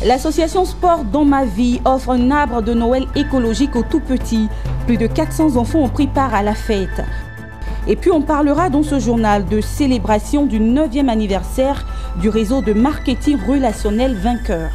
L'association Sport dans ma vie offre un arbre de Noël écologique aux tout-petits. Plus de 400 enfants ont pris part à la fête. Et puis on parlera dans ce journal de célébration du 9e anniversaire du réseau de marketing relationnel Vainqueur.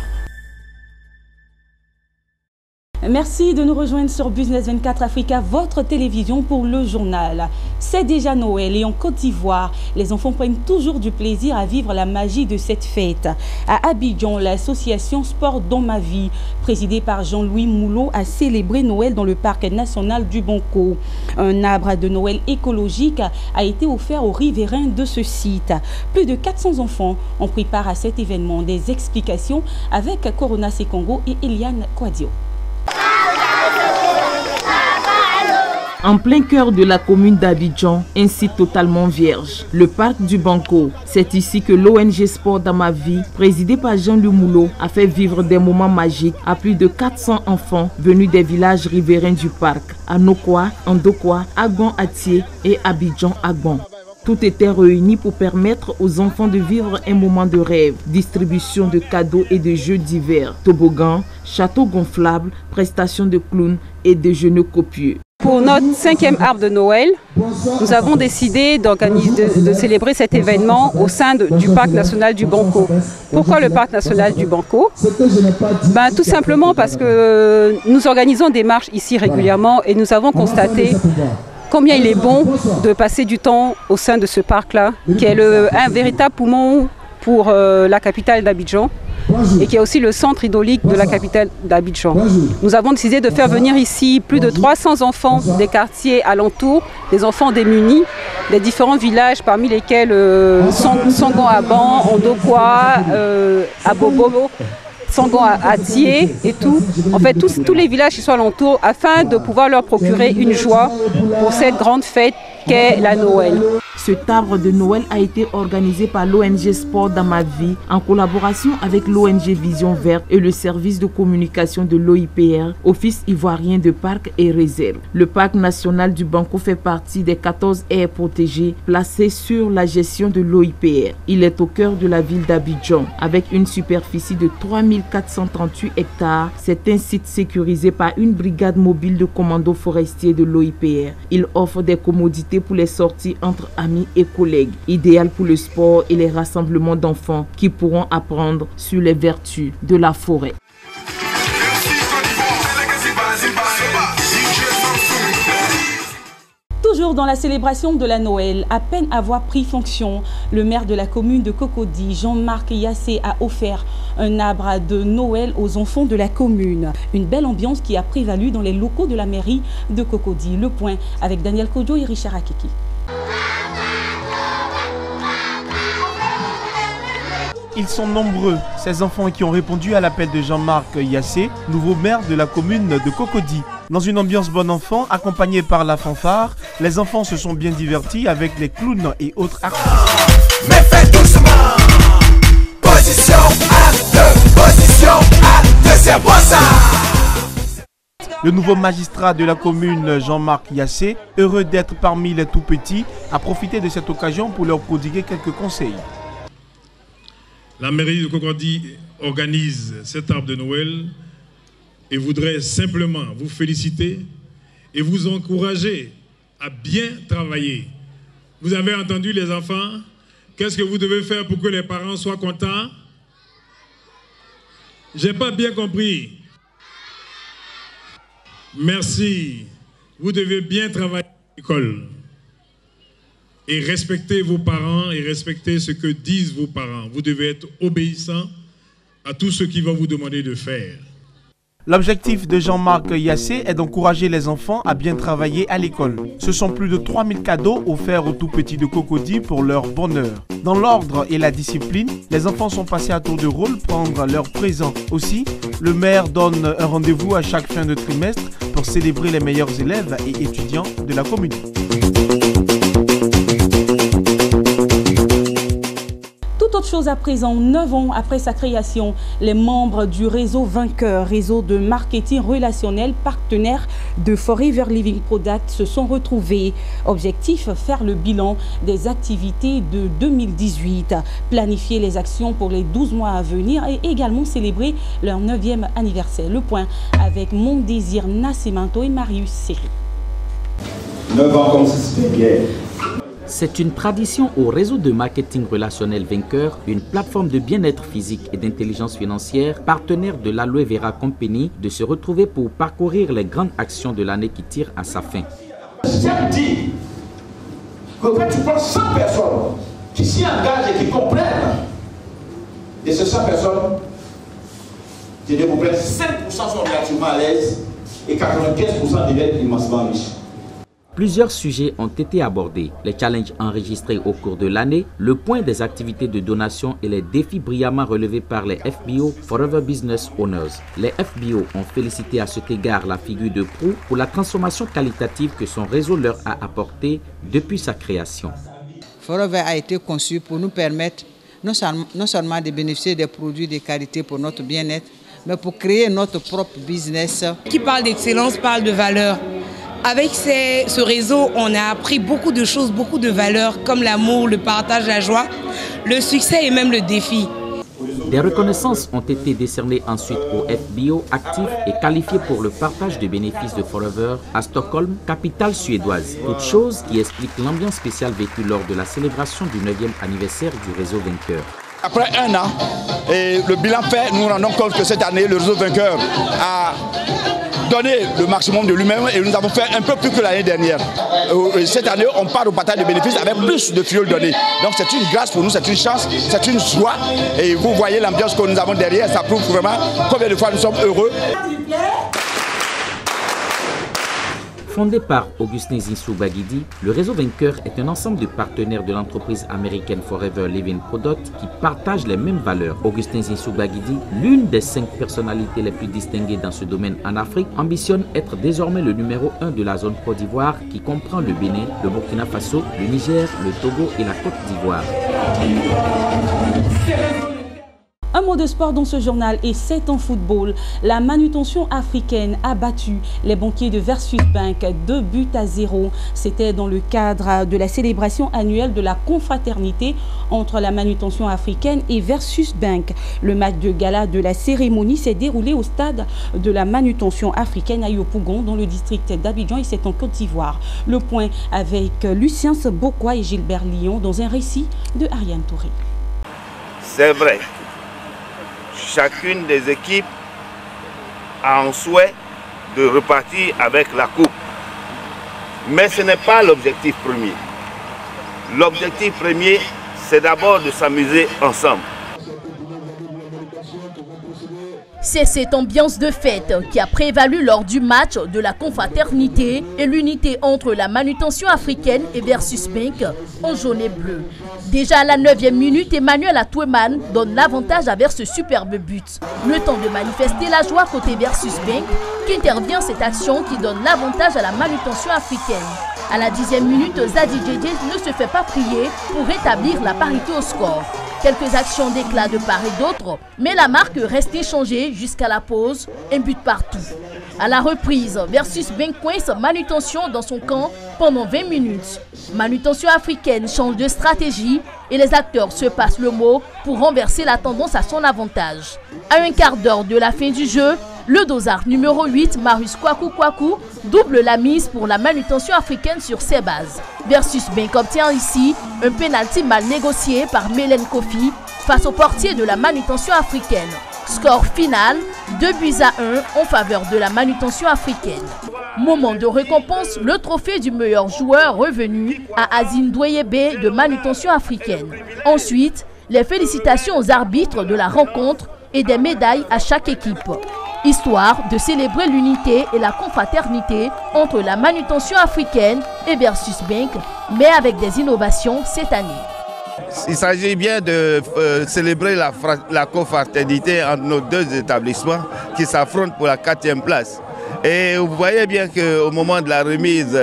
Merci de nous rejoindre sur Business 24 Africa, votre télévision pour le journal. C'est déjà Noël et en Côte d'Ivoire, les enfants prennent toujours du plaisir à vivre la magie de cette fête. À Abidjan, l'association Sport dans ma vie, présidée par Jean-Louis Moulot, a célébré Noël dans le parc national du Banco. Un arbre de Noël écologique a été offert aux riverains de ce site. Plus de 400 enfants ont pris part à cet événement. Des explications avec Corona Sekongo et Eliane Kouadio. En plein cœur de la commune d'Abidjan, un site totalement vierge, le parc du Banco. C'est ici que l'ONG Sport dans ma vie, présidée par Jean-Louis Moulot, a fait vivre des moments magiques à plus de 400 enfants venus des villages riverains du parc, Anokwa, Andokwa, Agbon-Atié et Abidjan-Agbon. Tout était réuni pour permettre aux enfants de vivre un moment de rêve. Distribution de cadeaux et de jeux divers, toboggans, châteaux gonflables, prestations de clowns et déjeuners copieux. Pour notre 5e arbre de Noël, nous avons décidé de célébrer cet événement au sein du parc national du Banco. Pourquoi le parc national du Banco? Tout simplement parce que nous organisons des marches ici régulièrement et nous avons constaté combien il est bon de passer du temps au sein de ce parc-là, qui est un véritable poumon pour la capitale d'Abidjan et qui est aussi le centre hydraulique de la capitale d'Abidjan. Nous avons décidé de faire venir ici plus de 300 enfants des quartiers alentours, des enfants démunis, des différents villages parmi lesquels Songon-Aban, Ondokwa, Abobobo, Songon-Atié et tout. En fait, tous les villages qui sont alentours afin de pouvoir leur procurer une joie pour cette grande fête qu'est la Noël. Cet arbre de Noël a été organisé par l'ONG Sport dans ma vie en collaboration avec l'ONG Vision Verte et le service de communication de l'OIPR, Office ivoirien de parcs et réserves. Le parc national du Banco fait partie des 14 aires protégées placées sur la gestion de l'OIPR. Il est au cœur de la ville d'Abidjan avec une superficie de 3438 hectares. C'est un site sécurisé par une brigade mobile de commandos forestiers de l'OIPR. Il offre des commodités pour les sorties entre amis et collègues, idéal pour le sport et les rassemblements d'enfants qui pourront apprendre sur les vertus de la forêt. Toujours dans la célébration de la Noël, à peine avoir pris fonction, le maire de la commune de Cocody, Jean-Marc Yassé, a offert un arbre de Noël aux enfants de la commune. Une belle ambiance qui a prévalu dans les locaux de la mairie de Cocody. Le point avec Daniel Kodjo et Richard Akiki. Ils sont nombreux, ces enfants qui ont répondu à l'appel de Jean-Marc Yassé, nouveau maire de la commune de Cocody. Dans une ambiance bon enfant, accompagnée par la fanfare, les enfants se sont bien divertis avec les clowns et autres artistes. Mais faites doucement. Position à deux, c'est bon ça. Le nouveau magistrat de la commune, Jean-Marc Yassé, heureux d'être parmi les tout-petits, a profité de cette occasion pour leur prodiguer quelques conseils. La mairie de Cocody organise cet arbre de Noël et voudrait simplement vous féliciter et vous encourager à bien travailler. Vous avez entendu les enfants? Qu'est-ce que vous devez faire pour que les parents soient contents? J'ai pas bien compris. Merci. Vous devez bien travailler à l'école. Et respectez vos parents et respectez ce que disent vos parents. Vous devez être obéissant à tout ce qu'ils vont vous demander de faire. L'objectif de Jean-Marc Yassé est d'encourager les enfants à bien travailler à l'école. Ce sont plus de 3000 cadeaux offerts aux tout-petits de Cocody pour leur bonheur. Dans l'ordre et la discipline, les enfants sont passés à tour de rôle prendre leur présent. Aussi, le maire donne un rendez-vous à chaque fin de trimestre pour célébrer les meilleurs élèves et étudiants de la commune. autre chose à présent. 9 ans après sa création, les membres du réseau Vainqueur, réseau de marketing relationnel partenaire de Forever Living Product, se sont retrouvés. Objectif, faire le bilan des activités de 2018, planifier les actions pour les 12 mois à venir et également célébrer leur 9e anniversaire. Le point avec Mondésir Nascimento et Marius Seri. 9 ans comme si c'était hier. C'est une tradition au réseau de marketing relationnel Vainqueur, une plateforme de bien-être physique et d'intelligence financière, partenaire de l'Aloe Vera Company, de se retrouver pour parcourir les grandes actions de l'année qui tirent à sa fin. J'aime dire que quand tu prends 100 personnes qui s'y engagent et qui comprennent, de ces 100 personnes, je dis vous plaît, 5% sont relativement à l'aise et 95% deviennent immensement riches. Plusieurs sujets ont été abordés, les challenges enregistrés au cours de l'année, le point des activités de donation et les défis brillamment relevés par les FBO Forever Business Owners. Les FBO ont félicité à cet égard la figure de proue pour la transformation qualitative que son réseau leur a apportée depuis sa création. Forever a été conçu pour nous permettre non seulement de bénéficier des produits de qualité pour notre bien-être, mais pour créer notre propre business. Qui parle d'excellence parle de valeur. Avec ce réseau, on a appris beaucoup de choses, beaucoup de valeurs comme l'amour, le partage, la joie, le succès et même le défi. Des reconnaissances ont été décernées ensuite aux FBO actifs et qualifiés pour le partage de bénéfices de Forever à Stockholm, capitale suédoise. Toute chose qui explique l'ambiance spéciale vécue lors de la célébration du 9e anniversaire du réseau Vainqueur. Après un an, et le bilan fait, nous nous rendons compte que cette année, le réseau Vainqueur a donné le maximum de lui-même et nous avons fait un peu plus que l'année dernière. Cette année, on part au partage de bénéfices avec plus de fioles données. Donc c'est une grâce pour nous, c'est une chance, c'est une joie. Et vous voyez l'ambiance que nous avons derrière, ça prouve vraiment combien de fois nous sommes heureux. Fondé par Augustin Zinsou Baguidi, le réseau Vainqueur est un ensemble de partenaires de l'entreprise américaine Forever Living Product qui partagent les mêmes valeurs. Augustin Zinsou Baguidi, l'une des 5 personnalités les plus distinguées dans ce domaine en Afrique, ambitionne être désormais le numéro 1 de la zone Côte d'Ivoire qui comprend le Bénin, le Burkina Faso, le Niger, le Togo et la Côte d'Ivoire. Un mot de sport dans ce journal et c'est en football. La manutention africaine a battu les banquiers de Versus Bank 2-0. C'était dans le cadre de la célébration annuelle de la confraternité entre la manutention africaine et Versus Bank. Le match de gala de la cérémonie s'est déroulé au stade de la manutention africaine à Yopougon dans le district d'Abidjan et c'est en Côte d'Ivoire. Le point avec Lucien Bokwa et Gilbert Lyon dans un récit de Ariane Touré. C'est vrai. Chacune des équipes a un souhait de repartir avec la coupe. Mais ce n'est pas l'objectif premier. L'objectif premier, c'est d'abord de s'amuser ensemble. C'est cette ambiance de fête qui a prévalu lors du match de la confraternité et l'unité entre la manutention africaine et Versus Bank en jaune et bleu. Déjà à la 9e minute, Emmanuel Atoueman donne l'avantage avec ce superbe but. Le temps de manifester la joie côté Versus Bank qui intervient cette action qui donne l'avantage à la manutention africaine. À la 10e minute, Zadi Djedje ne se fait pas prier pour rétablir la parité au score. Quelques actions d'éclat de part et d'autre, mais la marque reste échangée jusqu'à la pause, un but partout. À la reprise, Versus Bank coince manutention dans son camp pendant 20 minutes. Manutention africaine change de stratégie et les acteurs se passent le mot pour renverser la tendance à son avantage. À un quart d'heure de la fin du jeu, le dosard numéro 8, Marius Kwaku, double la mise pour la manutention africaine sur ses bases. Versus Bank obtient ici un pénalty mal négocié par Mélène Kofi face au portier de la manutention africaine. Score final, 2-1 en faveur de la manutention africaine. Moment de récompense, le trophée du meilleur joueur revenu à Azine Douayebe de manutention africaine. Ensuite, les félicitations aux arbitres de la rencontre et des médailles à chaque équipe. Histoire de célébrer l'unité et la confraternité entre la manutention africaine et Versus Bank, mais avec des innovations cette année. Il s'agit bien de célébrer la confraternité entre nos deux établissements qui s'affrontent pour la 4e place. Et vous voyez bien qu'au moment de la remise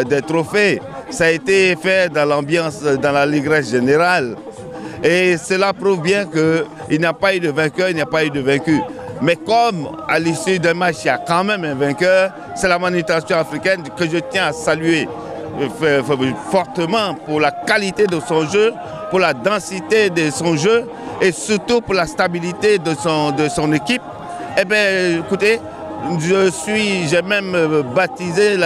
des trophées, ça a été fait dans l'ambiance, dans la ligresse générale. Et cela prouve bien qu'il n'y a pas eu de vainqueur, il n'y a pas eu de vaincu. Mais comme à l'issue d'un match, il y a quand même un vainqueur, c'est la manutention africaine que je tiens à saluer fortement pour la qualité de son jeu, pour la densité de son jeu et surtout pour la stabilité de son équipe. Eh bien, écoutez, j'ai même baptisé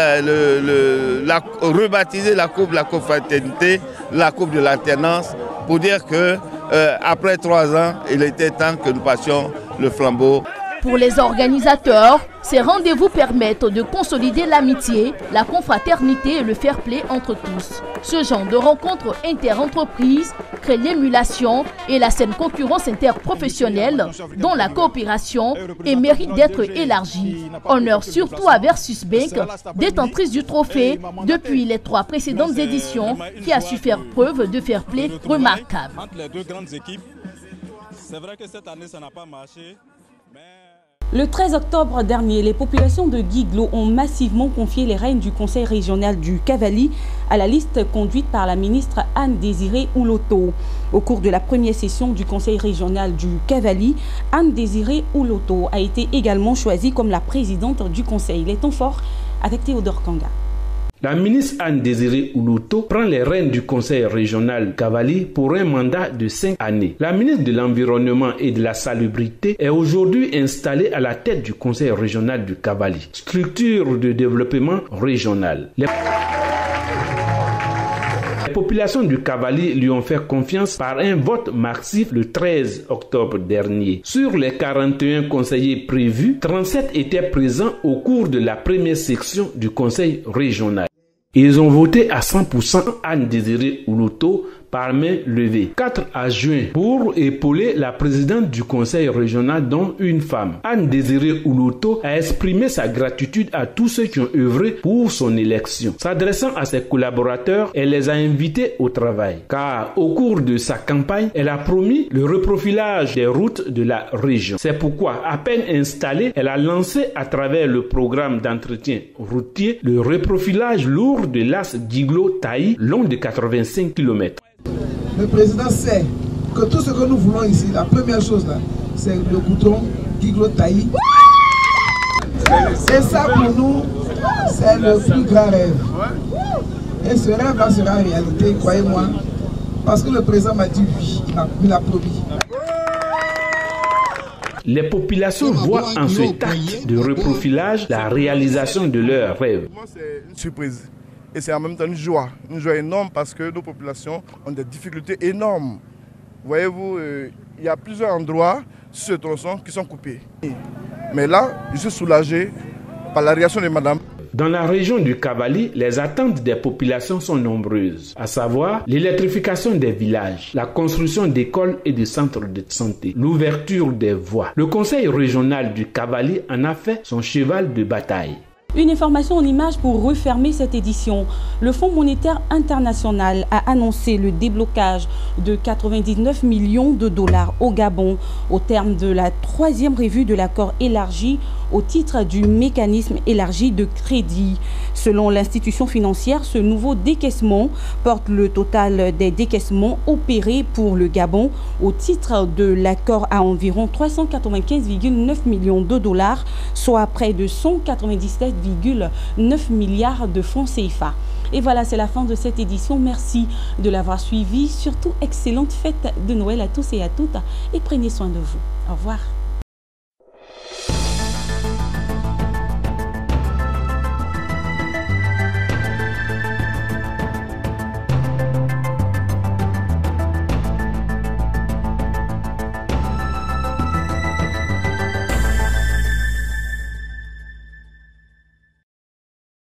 rebaptisé la coupe de la confraternité, la coupe de l'alternance, pour dire que après 3 ans, il était temps que nous passions le flambeau. Pour les organisateurs, ces rendez-vous permettent de consolider l'amitié, la confraternité et le fair play entre tous. Ce genre de rencontres interentreprises crée l'émulation et la saine concurrence interprofessionnelle dont la coopération et mérite d'être élargie. Honneur surtout à Versus Bank, détentrice du trophée depuis les 3 précédentes éditions, qui a su faire preuve de fair play remarquable. C'est vrai que cette année ça n'a pas marché. Le 13 octobre dernier, les populations de Guiglo ont massivement confié les rênes du conseil régional du Cavali à la liste conduite par la ministre Anne-Désirée Ouloto. Au cours de la première session du conseil régional du Cavali, Anne-Désirée Ouloto a été également choisie comme la présidente du conseil. Les temps forts avec Théodore Kanga. La ministre Anne-Désirée Ouloto prend les rênes du conseil régional Cavali pour un mandat de 5 années. La ministre de l'Environnement et de la Salubrité est aujourd'hui installée à la tête du conseil régional du Cavali, structure de développement régional. Les populations du Cavali lui ont fait confiance par un vote massif le 13 octobre dernier. Sur les 41 conseillers prévus, 37 étaient présents au cours de la première section du conseil régional. Ils ont voté à 100% Anne-Désirée Ouloto par main levée. 4 adjoints pour épauler la présidente du conseil régional, dont une femme. Anne-Désirée Ouloto a exprimé sa gratitude à tous ceux qui ont œuvré pour son élection. S'adressant à ses collaborateurs, elle les a invités au travail. Car au cours de sa campagne, elle a promis le reprofilage des routes de la région. C'est pourquoi, à peine installée, elle a lancé à travers le programme d'entretien routier le reprofilage lourd de l'as Guiglo-Taï, long de 85 km. Le président sait que tout ce que nous voulons ici, la première chose là, c'est le goudron Guiglo-Taï. Et ça pour nous, c'est le plus grand rêve. Et ce rêve là sera réalité, croyez-moi, parce que le président m'a dit oui, il m'a promis. Les populations voient en ce acte de reprofilage la réalisation de leurs rêves. C'est une surprise. Et c'est en même temps une joie énorme parce que nos populations ont des difficultés énormes. Voyez-vous, il y a plusieurs endroits sur ce tronçon qui sont coupés. Mais là, je suis soulagé par la réaction de madame. Dans la région du Cavali, les attentes des populations sont nombreuses, à savoir l'électrification des villages, la construction d'écoles et de centres de santé, l'ouverture des voies. Le conseil régional du Cavali en a fait son cheval de bataille. Une information en images pour refermer cette édition. Le Fonds monétaire international a annoncé le déblocage de 99 millions de dollars au Gabon au terme de la 3e revue de l'accord élargi au titre du mécanisme élargi de crédit. Selon l'institution financière, ce nouveau décaissement porte le total des décaissements opérés pour le Gabon au titre de l'accord à environ 395,9 millions de dollars, soit près de 197,9 milliards de francs CFA. Et voilà, c'est la fin de cette édition. Merci de l'avoir suivi. Surtout, excellente fête de Noël à tous et à toutes. Et prenez soin de vous. Au revoir.